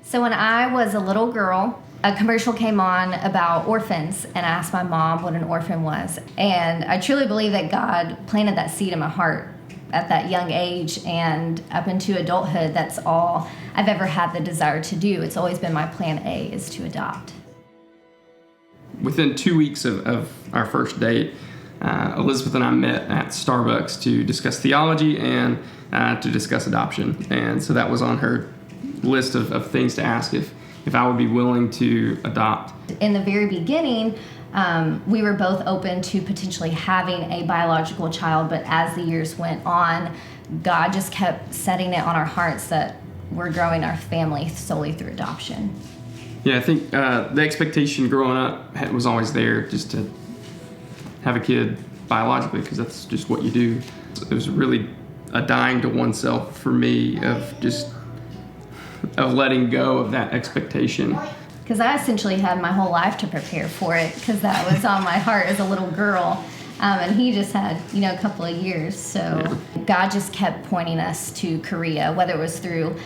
So when I was a little girl, a commercial came on about orphans, and I asked my mom what an orphan was. And I truly believe that God planted that seed in my heart at that young age, and up into adulthood, that's all I've ever had the desire to do. It's always been my plan A, is to adopt. Within 2 weeks of our first date, Elizabeth and I met at Starbucks to discuss theology and to discuss adoption. And so that was on her list of things to ask if I would be willing to adopt. In the very beginning, we were both open to potentially having a biological child, but as the years went on, God just kept setting it on our hearts that we're growing our family solely through adoption. Yeah, I think the expectation growing up was always there, just to have a kid biologically, because that's just what you do. It was really a dying to oneself for me of letting go of that expectation. Because I essentially had my whole life to prepare for it, because that was on my heart as a little girl. And he just had, a couple of years. So God just kept pointing us to Korea, whether it was through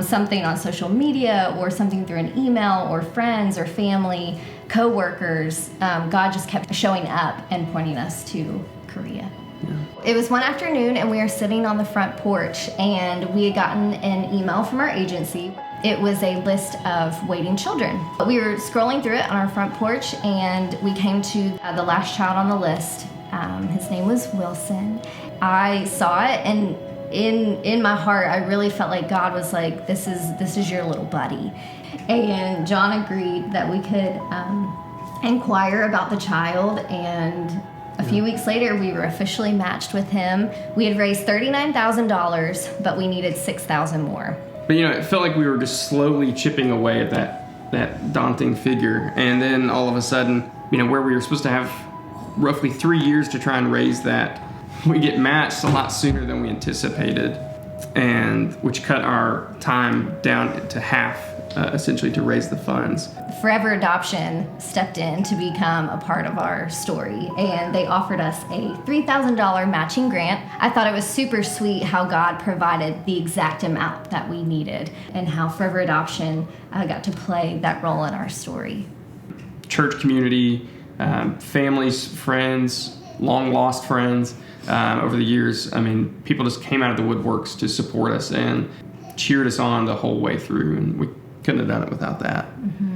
something on social media or something through an email or friends or family, co-workers. God just kept showing up and pointing us to Korea. Yeah. It was one afternoon, and we were sitting on the front porch, and we had gotten an email from our agency. It was a list of waiting children. We were scrolling through it on our front porch, and we came to the last child on the list. His name was Wilson. I saw it, and in my heart, I really felt like God was like, this is your little buddy. And John agreed that we could inquire about the child, and a few weeks later, we were officially matched with him. We had raised $39,000, but we needed $6,000 more. But it felt like we were just slowly chipping away at that daunting figure. And then all of a sudden, where we were supposed to have roughly 3 years to try and raise that, we get matched a lot sooner than we anticipated, and which cut our time down to half, essentially, to raise the funds. Forever Adoption stepped in to become a part of our story, and they offered us a $3,000 matching grant. I thought it was super sweet how God provided the exact amount that we needed, and how Forever Adoption got to play that role in our story. Church community, families, friends, long lost friends, over the years, people just came out of the woodworks to support us and cheered us on the whole way through, and we couldn't have done it without that. Mm-hmm.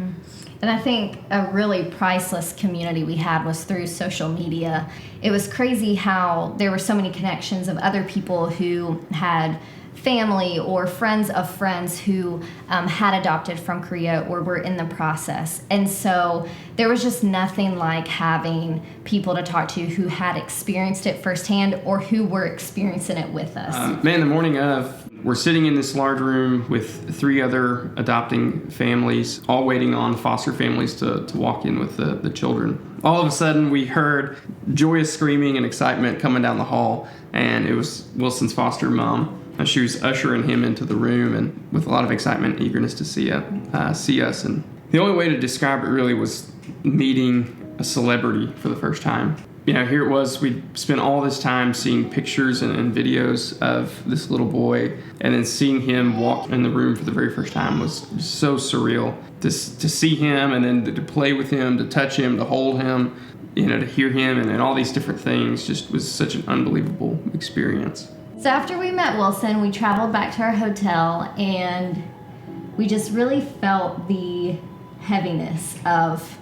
And I think a really priceless community we had was through social media. It was crazy how there were so many connections of other people who had family or friends of friends who had adopted from Korea or were in the process. And so there was just nothing like having people to talk to who had experienced it firsthand or who were experiencing it with us. The morning of, we're sitting in this large room with 3 other adopting families, all waiting on foster families to walk in with the children. All of a sudden, we heard joyous screaming and excitement coming down the hall, and it was Wilson's foster mom. She was ushering him into the room, and with a lot of excitement and eagerness to see us. And the only way to describe it really was meeting a celebrity for the first time. Here it was, we spent all this time seeing pictures and videos of this little boy, and then seeing him walk in the room for the very first time was so surreal. To see him, and then to play with him, to touch him, to hold him, to hear him, and all these different things just was such an unbelievable experience. So after we met Wilson, we traveled back to our hotel, and we just really felt the heaviness of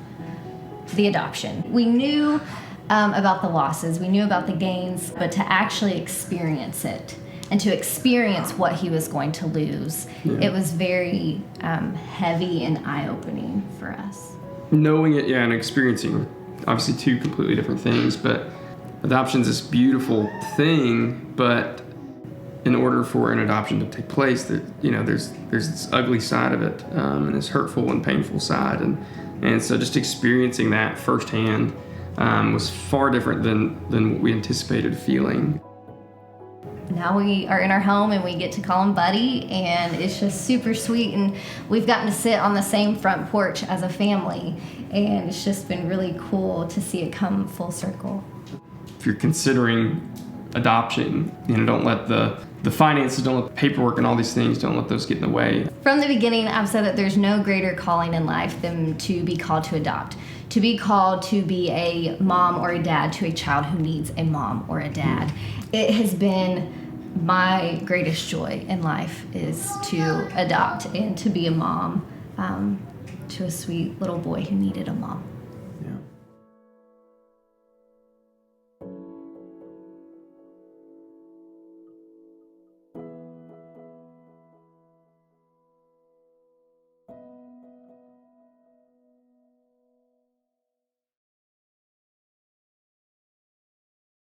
the adoption. We knew about the losses, we knew about the gains, but to actually experience it and to experience what he was going to lose, it was very heavy and eye-opening for us. Knowing it, and experiencing, obviously 2 completely different things, but adoption's this beautiful thing, but in order for an adoption to take place, there's this ugly side of it, and this hurtful and painful side, and so just experiencing that firsthand was far different than what we anticipated feeling. Now we are in our home, and we get to call him Buddy, and it's just super sweet, and we've gotten to sit on the same front porch as a family, and it's just been really cool to see it come full circle. If you're considering adoption, don't let the the finances don't let the paperwork and all these things, don't let those get in the way. From the beginning, I've said that there's no greater calling in life than to be called to adopt, to be called to be a mom or a dad to a child who needs a mom or a dad. It has been my greatest joy in life is to adopt and to be a mom to a sweet little boy who needed a mom.